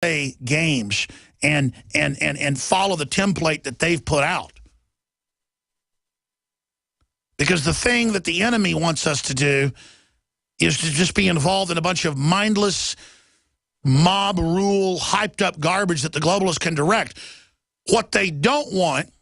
play games and follow the template that they've put out. Because the thing that the enemy wants us to do is to just be involved in a bunch of mindless, mob rule, hyped up garbage that the globalists can direct. What they don't want,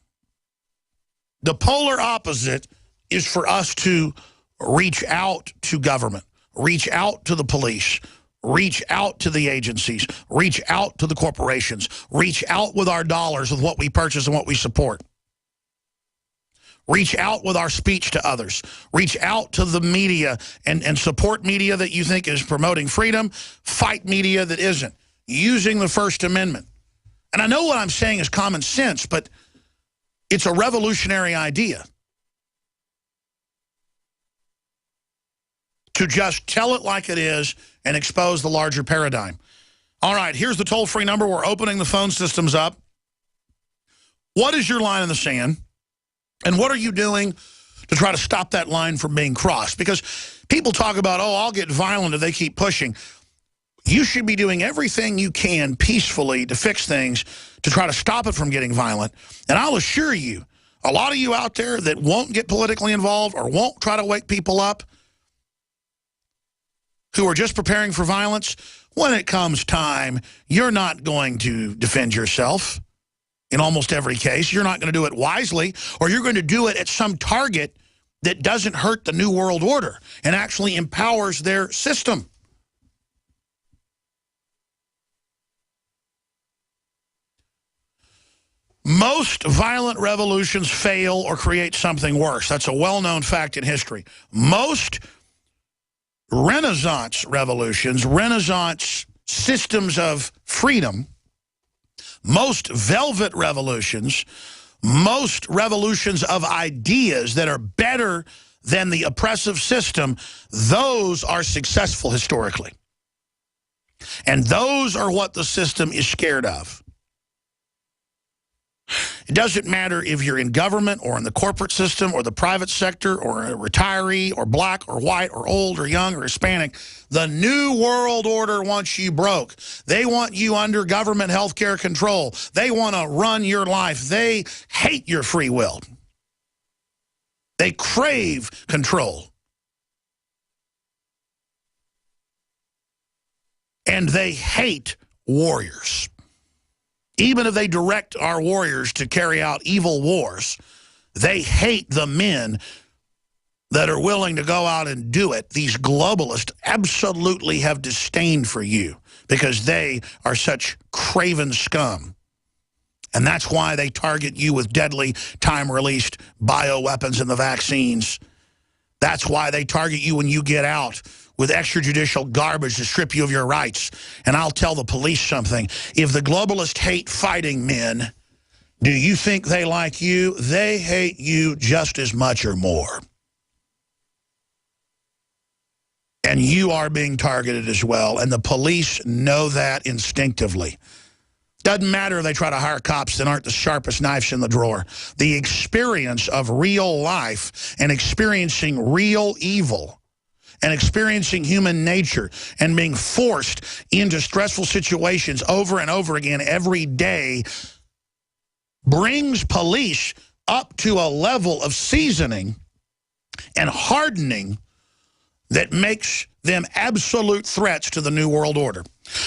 the polar opposite, is for us to reach out to government, reach out to the police, reach out to the agencies, reach out to the corporations, reach out with our dollars with what we purchase and what we support. Reach out with our speech to others. Reach out to the media and support media that you think is promoting freedom. Fight media that isn't. Using the First Amendment. And I know what I'm saying is common sense, but it's a revolutionary idea. To just tell it like it is and expose the larger paradigm. All right, here's the toll-free number. We're opening the phone systems up. What is your line in the sand? And what are you doing to try to stop that line from being crossed? Because people talk about, oh, I'll get violent if they keep pushing. You should be doing everything you can peacefully to fix things to try to stop it from getting violent. And I'll assure you, a lot of you out there that won't get politically involved or won't try to wake people up, who are just preparing for violence, when it comes time, you're not going to defend yourself. In almost every case, you're not going to do it wisely, or you're going to do it at some target that doesn't hurt the New World Order and actually empowers their system. Most violent revolutions fail or create something worse. That's a well-known fact in history. Most Renaissance revolutions, Renaissance systems of freedom, most velvet revolutions, most revolutions of ideas that are better than the oppressive system, those are successful historically. And those are what the system is scared of. It doesn't matter if you're in government or in the corporate system or the private sector or a retiree or black or white or old or young or Hispanic. The New World Order wants you broke. They want you under government health care control. They want to run your life. They hate your free will. They crave control. And they hate warriors. Even if they direct our warriors to carry out evil wars, they hate the men that are willing to go out and do it. These globalists absolutely have disdain for you because they are such craven scum. And that's why they target you with deadly time-released bioweapons and the vaccines. That's why they target you when you get out with extrajudicial garbage to strip you of your rights. And I'll tell the police something. If the globalists hate fighting men, do you think they like you? They hate you just as much or more. And you are being targeted as well. And the police know that instinctively. Doesn't matter if they try to hire cops that aren't the sharpest knives in the drawer. The experience of real life and experiencing real evil and experiencing human nature and being forced into stressful situations over and over again every day brings police up to a level of seasoning and hardening that makes them absolute threats to the New World Order.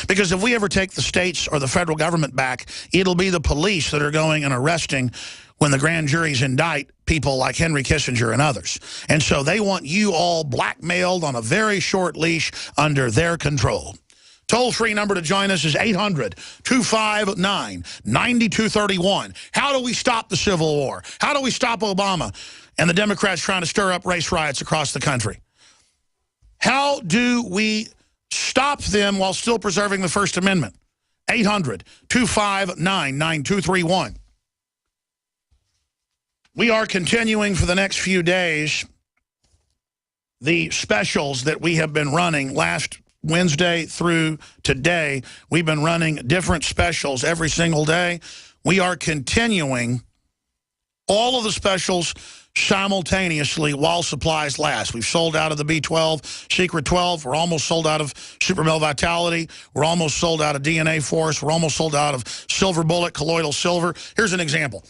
Because if we ever take the states or the federal government back, it'll be the police that are going and arresting when the grand juries indict people like Henry Kissinger and others. And so they want you all blackmailed on a very short leash under their control. Toll-free number to join us is 800-259-9231. How do we stop the Civil War? How do we stop Obama and the Democrats trying to stir up race riots across the country? How do we stop them while still preserving the First Amendment? 800-259-9231. We are continuing for the next few days the specials that we have been running last Wednesday through today. We've been running different specials every single day. We are continuing all of the specials simultaneously while supplies last. We've sold out of the B12, Secret 12. We're almost sold out of Super Male Vitality. We're almost sold out of DNA Force. We're almost sold out of Silver Bullet, Colloidal Silver. Here's an example.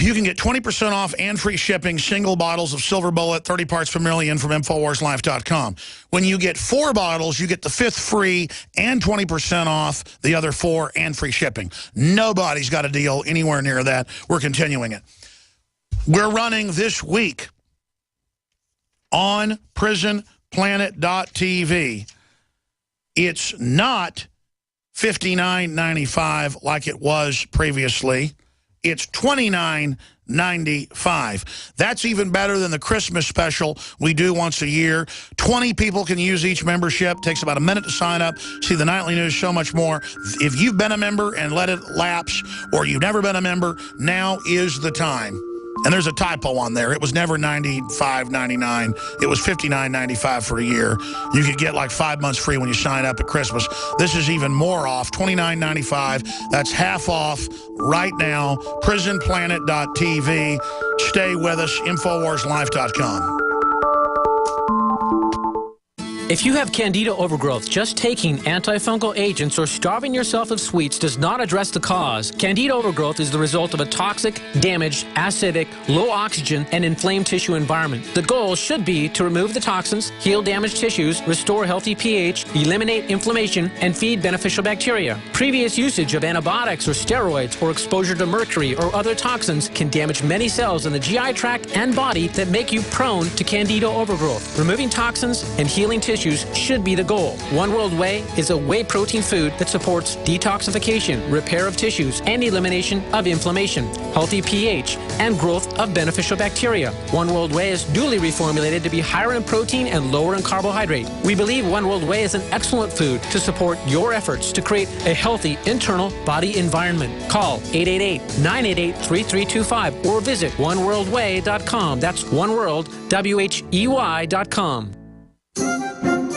You can get 20% off and free shipping single bottles of Silver Bullet, 30 parts per million from InfoWarsLife.com. When you get 4 bottles, you get the 5th free and 20% off the other 4 and free shipping. Nobody's got a deal anywhere near that. We're continuing it. We're running this week on PrisonPlanet.tv. It's not $59.95 like it was previously. It's $29.95. That's even better than the Christmas special we do once a year. 20 people can use each membership. Takes about a minute to sign up. See the nightly news, so much more. If you've been a member and let it lapse, or you've never been a member, now is the time. And there's a typo on there. It was never $95.99. It was $59.95 for a year. You could get like 5 months free when you sign up at Christmas. This is even more off, $29.95. That's half off right now. PrisonPlanet.tv. Stay with us, InfoWarsLife.com. If you have candida overgrowth, just taking antifungal agents or starving yourself of sweets does not address the cause. Candida overgrowth is the result of a toxic, damaged, acidic, low oxygen, and inflamed tissue environment. The goal should be to remove the toxins, heal damaged tissues, restore healthy pH, eliminate inflammation, and feed beneficial bacteria. Previous usage of antibiotics or steroids or exposure to mercury or other toxins can damage many cells in the GI tract and body that make you prone to candida overgrowth. Removing toxins and healing tissues should be the goal. One World Whey is a whey protein food that supports detoxification, repair of tissues, and elimination of inflammation, healthy pH, and growth of beneficial bacteria. One World Whey is duly reformulated to be higher in protein and lower in carbohydrate. We believe One World Whey is an excellent food to support your efforts to create a healthy internal body environment. Call 888-988-3325 or visit oneworldwhey.com. That's oneworldwhey.com.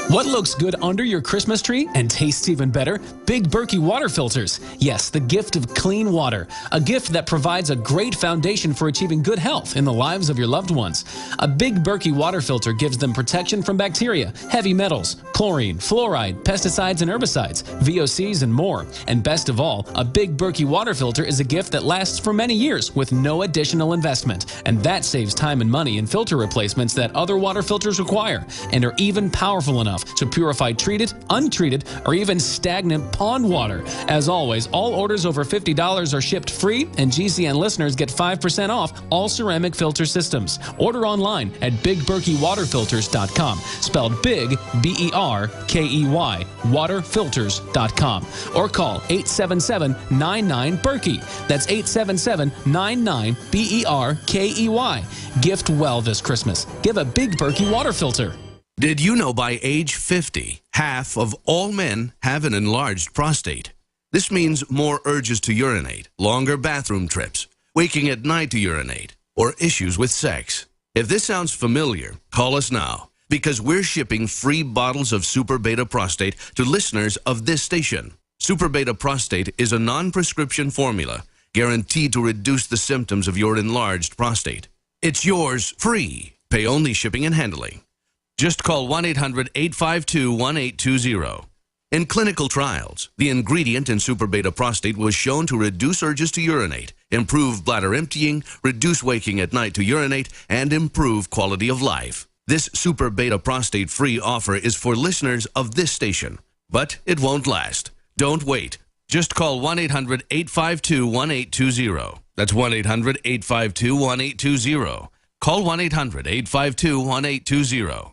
What looks good under your Christmas tree and tastes even better? Big Berkey water filters. Yes, the gift of clean water. A gift that provides a great foundation for achieving good health in the lives of your loved ones. A Big Berkey water filter gives them protection from bacteria, heavy metals, chlorine, fluoride, pesticides and herbicides, VOCs, and more. And best of all, a Big Berkey water filter is a gift that lasts for many years with no additional investment. And that saves time and money in filter replacements that other water filters require, and are even powerful enough to purify treated, untreated, or even stagnant pond water. As always, all orders over $50 are shipped free, and GCN listeners get 5% off all ceramic filter systems. Order online at BigBerkeyWaterFilters.com, spelled Big, B-E-R-K-E-Y, waterfilters.com, or call 877-99-BERKEY. That's 877-99-BERKEY. Gift well this Christmas. Give a Big Berkey water filter. Did you know by age 50, half of all men have an enlarged prostate? This means more urges to urinate, longer bathroom trips, waking at night to urinate, or issues with sex. If this sounds familiar, call us now, because we're shipping free bottles of Super Beta Prostate to listeners of this station. Super Beta Prostate is a non-prescription formula guaranteed to reduce the symptoms of your enlarged prostate. It's yours free. Pay only shipping and handling. Just call 1-800-852-1820. In clinical trials, the ingredient in Super Beta Prostate was shown to reduce urges to urinate, improve bladder emptying, reduce waking at night to urinate, and improve quality of life. This Super Beta Prostate free offer is for listeners of this station, but it won't last. Don't wait. Just call 1-800-852-1820. That's 1-800-852-1820. Call 1-800-852-1820.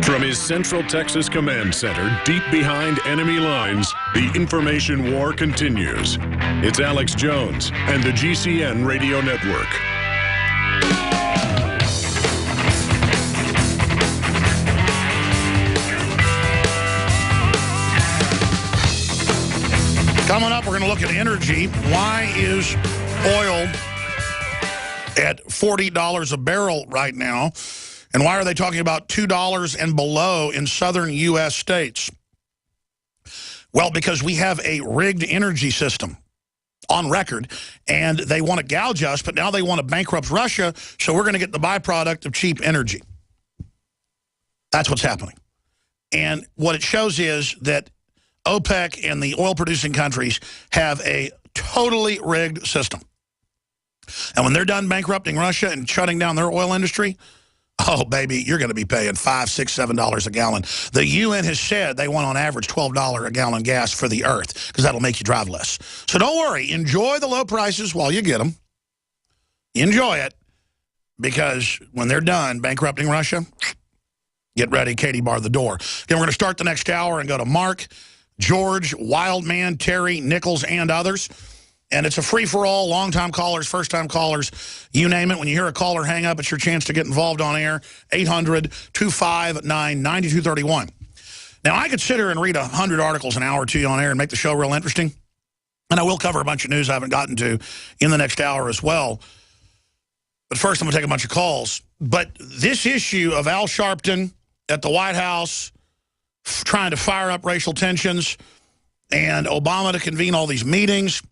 From his Central Texas Command Center, deep behind enemy lines, the information war continues. It's Alex Jones and the GCN Radio Network. Coming up, we're going to look at energy. Why is oil at $40 a barrel right now? And why are they talking about $2 and below in southern U.S. states? Well, because we have a rigged energy system. on record, and they want to gouge us, but now they want to bankrupt Russia, so we're going to get the byproduct of cheap energy. That's what's happening. And what it shows is that OPEC and the oil-producing countries have a totally rigged system. And when they're done bankrupting Russia and shutting down their oil industry, oh, baby, you're going to be paying $5, $6, $7 a gallon. The UN has said they want on average $12 a gallon gas for the earth because that'll make you drive less. So don't worry. Enjoy the low prices while you get them. Enjoy it, because when they're done bankrupting Russia, get ready, Katie bar the door. Then we're going to start the next hour and go to Mark, George, Wildman, Terry, Nichols, and others. And it's a free-for-all, long-time callers, first-time callers, you name it. When you hear a caller hang up, it's your chance to get involved on air, 800-259-9231. Now, I could sit here and read 100 articles an hour to you on air and make the show real interesting. And I will cover a bunch of news I haven't gotten to in the next hour as well. But first, I'm going to take a bunch of calls. But this issue of Al Sharpton at the White House trying to fire up racial tensions and Obama to convene all these meetings.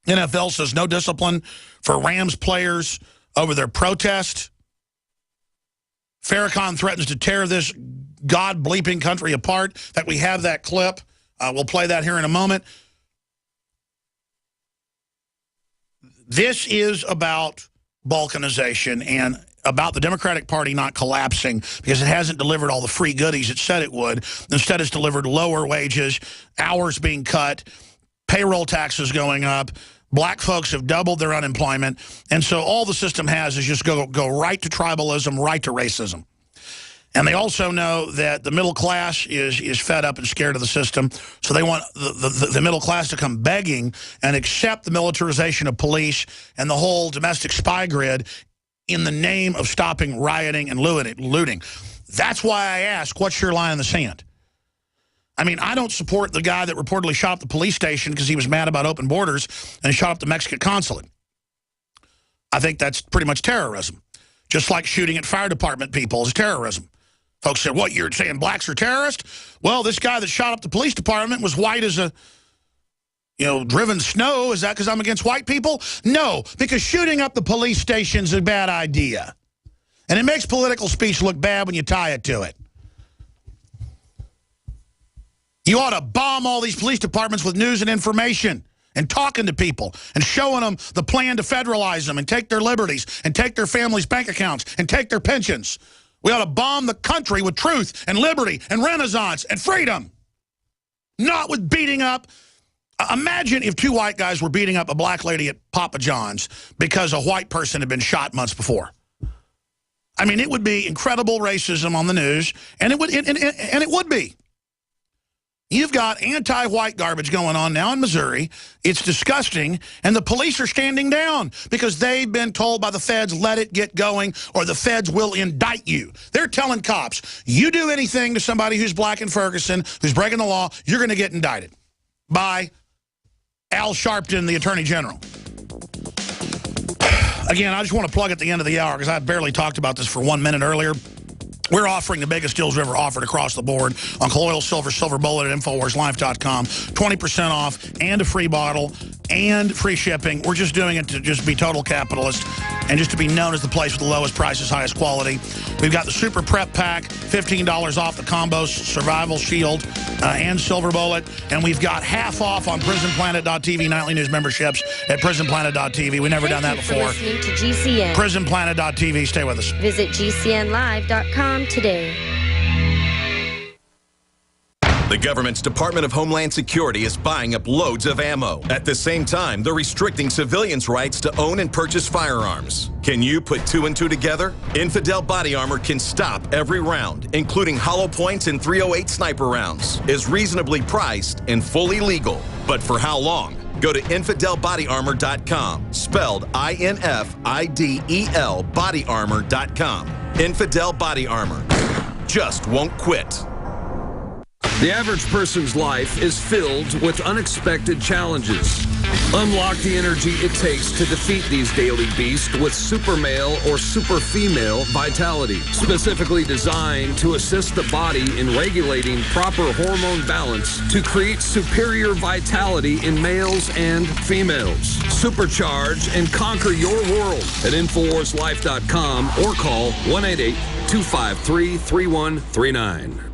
NFL says no discipline for Rams players over their protest. Farrakhan threatens to tear this God-bleeping country apart. In fact, we have that clip. We'll play that here in a moment. This is about balkanization and about the Democratic Party not collapsing because it hasn't delivered all the free goodies it said it would. Instead, it's delivered lower wages, hours being cut, payroll taxes going up. Black folks have doubled their unemployment. And so all the system has is just go right to tribalism, right to racism. And they also know that the middle class is fed up and scared of the system. So they want the middle class to come begging and accept the militarization of police and the whole domestic spy grid in the name of stopping rioting and looting. That's why I ask, what's your line in the sand? I mean, I don't support the guy that reportedly shot up the police station because he was mad about open borders and shot up the Mexican consulate. I think that's pretty much terrorism. Just like shooting at fire department people is terrorism. Folks said, what, you're saying blacks are terrorists? Well, this guy that shot up the police department was white as a, driven snow. Is that because I'm against white people? No, because shooting up the police station is a bad idea. And it makes political speech look bad when you tie it to it. You ought to bomb all these police departments with news and information and talking to people and showing them the plan to federalize them and take their liberties and take their families' bank accounts and take their pensions. We ought to bomb the country with truth and liberty and renaissance and freedom, not with beating up. Imagine if two white guys were beating up a black lady at Papa John's because a white person had been shot months before. I mean, it would be incredible racism on the news, and it would be. You've got anti-white garbage going on now in Missouri. It's disgusting, and the police are standing down because they've been told by the feds, let it get going, or the feds will indict you. They're telling cops, you do anything to somebody who's black in Ferguson, who's breaking the law, you're going to get indicted by Al Sharpton, the Attorney General. Again, I just want to plug at the end of the hour because I barely talked about this for 1 minute earlier. We're offering the biggest deals we've ever offered across the board on colloidal silver, silver bullet at InfoWarsLife.com. 20% off and a free bottle and free shipping. We're just doing it to just be total capitalist and just to be known as the place with the lowest prices, highest quality. We've got the Super Prep Pack, $15 off the combos, Survival Shield, and Silver Bullet. And we've got half off on PrisonPlanet.tv nightly news memberships at PrisonPlanet.tv. We've never done that before. Thank you for listening to GCN. PrisonPlanet.tv. Stay with us. Visit GCNlive.com today. The government's Department of Homeland Security is buying up loads of ammo. At the same time, they're restricting civilians' rights to own and purchase firearms. Can you put two and two together? Infidel Body Armor can stop every round, including hollow points and .308 sniper rounds, is reasonably priced and fully legal. But for how long? Go to InfidelBodyArmor.com, spelled INFIDEL bodyarmor.com. Infidel Body Armor. Just won't quit. The average person's life is filled with unexpected challenges. Unlock the energy it takes to defeat these daily beasts with Super Male or Super Female Vitality, specifically designed to assist the body in regulating proper hormone balance to create superior vitality in males and females. Supercharge and conquer your world at InfoWarsLife.com or call 188-253-3139.